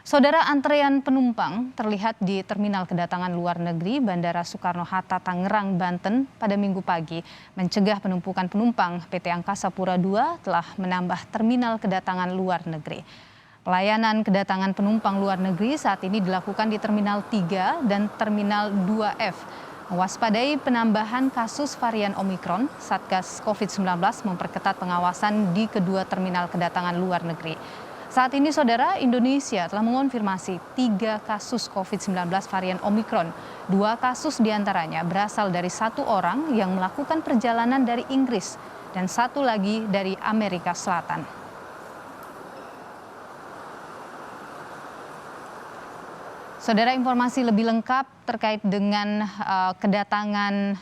Saudara, antrean penumpang terlihat di terminal kedatangan luar negeri Bandara Soekarno-Hatta, Tangerang, Banten pada Minggu pagi. Mencegah penumpukan penumpang, PT Angkasa Pura II telah menambah terminal kedatangan luar negeri. Pelayanan kedatangan penumpang luar negeri saat ini dilakukan di Terminal 3 dan Terminal 2F. Mewaspadai penambahan kasus varian Omikron, Satgas COVID-19 memperketat pengawasan di kedua terminal kedatangan luar negeri. Saat ini, Saudara, Indonesia telah mengonfirmasi 3 kasus COVID-19 varian Omikron. 2 kasus diantaranya berasal dari 1 orang yang melakukan perjalanan dari Inggris dan 1 lagi dari Amerika Selatan. Saudara, informasi lebih lengkap terkait dengan kedatangan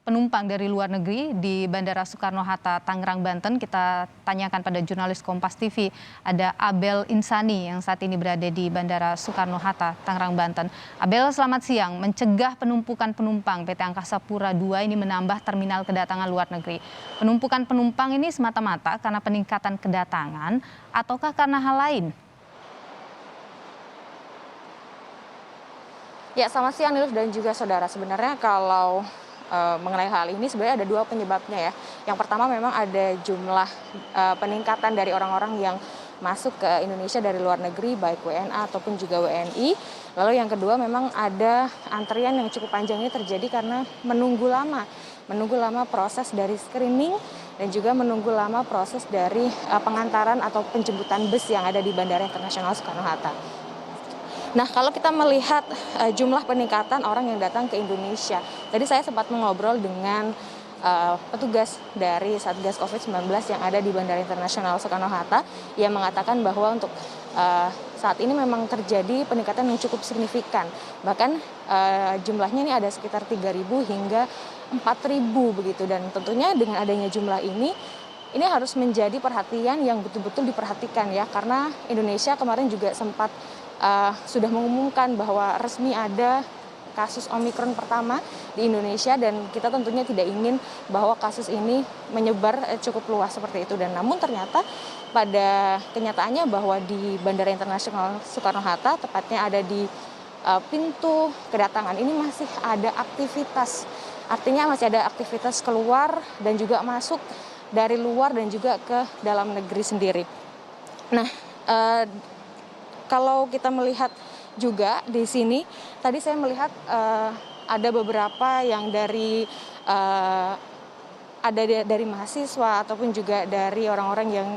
penumpang dari luar negeri di Bandara Soekarno-Hatta, Tangerang, Banten, kita tanyakan pada jurnalis Kompas TV, ada Abel Insani yang saat ini berada di Bandara Soekarno-Hatta, Tangerang, Banten. Abel, selamat siang. Mencegah penumpukan penumpang, PT Angkasa Pura II ini menambah terminal kedatangan luar negeri. Penumpukan penumpang ini semata-mata karena peningkatan kedatangan ataukah karena hal lain? Ya, selamat siang Nilus dan juga saudara. Sebenarnya kalau mengenai hal ini sebenarnya ada 2 penyebabnya ya. Yang pertama memang ada jumlah peningkatan dari orang-orang yang masuk ke Indonesia dari luar negeri, baik WNA ataupun juga WNI. Lalu yang kedua memang ada antrian yang cukup panjang ini terjadi karena menunggu lama proses dari screening dan juga menunggu lama proses dari pengantaran atau penjemputan bus yang ada di Bandara Internasional Soekarno-Hatta. Nah, kalau kita melihat jumlah peningkatan orang yang datang ke Indonesia, tadi saya sempat mengobrol dengan petugas dari Satgas COVID-19 yang ada di Bandara Internasional Soekarno-Hatta, yang mengatakan bahwa untuk saat ini memang terjadi peningkatan yang cukup signifikan. Bahkan jumlahnya ini ada sekitar 3.000 hingga 4.000 begitu. Dan tentunya dengan adanya jumlah ini harus menjadi perhatian yang betul-betul diperhatikan ya, karena Indonesia kemarin juga sempat sudah mengumumkan bahwa resmi ada kasus Omikron pertama di Indonesia, dan kita tentunya tidak ingin bahwa kasus ini menyebar cukup luas seperti itu. Dan namun ternyata pada kenyataannya bahwa di Bandara Internasional Soekarno-Hatta, tepatnya ada di pintu kedatangan ini masih ada aktivitas. Artinya masih ada aktivitas keluar dan juga masuk dari luar dan juga ke dalam negeri sendiri. Nah, kalau kita melihat juga di sini, tadi saya melihat ada beberapa yang dari mahasiswa ataupun juga dari orang-orang yang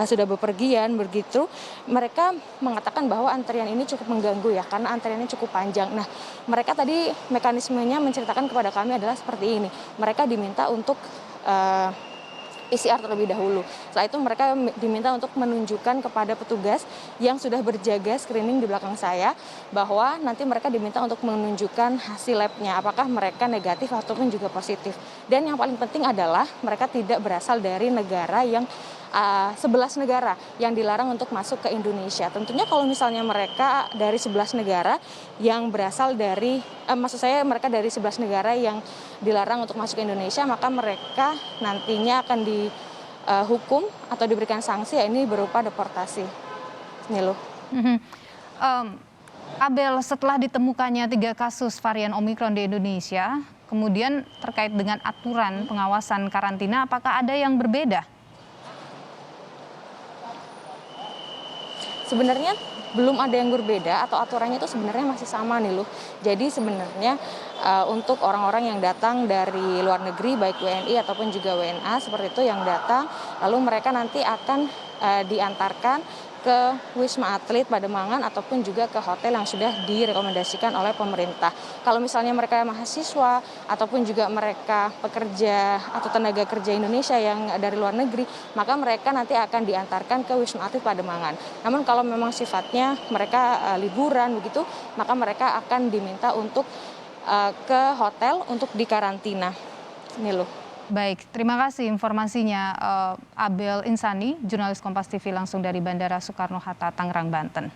sudah bepergian begitu. Mereka mengatakan bahwa antrian ini cukup mengganggu ya, karena antriannya cukup panjang. Nah, mereka tadi mekanismenya menceritakan kepada kami adalah seperti ini. Mereka diminta untuk PCR terlebih dahulu. Setelah itu mereka diminta untuk menunjukkan kepada petugas yang sudah berjaga screening di belakang saya, bahwa nanti mereka diminta untuk menunjukkan hasil labnya, apakah mereka negatif ataupun juga positif. Dan yang paling penting adalah mereka tidak berasal dari negara yang 11 negara yang dilarang untuk masuk ke Indonesia. Tentunya kalau misalnya mereka dari 11 negara yang berasal dari, mereka dari 11 negara yang dilarang untuk masuk ke Indonesia, maka mereka nantinya akan dihukum atau diberikan sanksi, ya ini berupa deportasi. Nilu. Abel, setelah ditemukannya 3 kasus varian Omikron di Indonesia, kemudian terkait dengan aturan pengawasan karantina, apakah ada yang berbeda? Sebenarnya belum ada yang berbeda, atau aturannya itu sebenarnya masih sama nih loh. Jadi sebenarnya untuk orang-orang yang datang dari luar negeri, baik WNI ataupun juga WNA seperti itu yang datang, lalu mereka nanti akan diantarkan ke Wisma Atlet Pademangan ataupun juga ke hotel yang sudah direkomendasikan oleh pemerintah. Kalau misalnya mereka mahasiswa ataupun juga mereka pekerja atau tenaga kerja Indonesia yang dari luar negeri, maka mereka nanti akan diantarkan ke Wisma Atlet Pademangan. Namun kalau memang sifatnya mereka liburan begitu, maka mereka akan diminta untuk ke hotel untuk dikarantina. Ini loh. Baik, terima kasih informasinya Abel Insani, jurnalis Kompas TV langsung dari Bandara Soekarno-Hatta, Tangerang, Banten.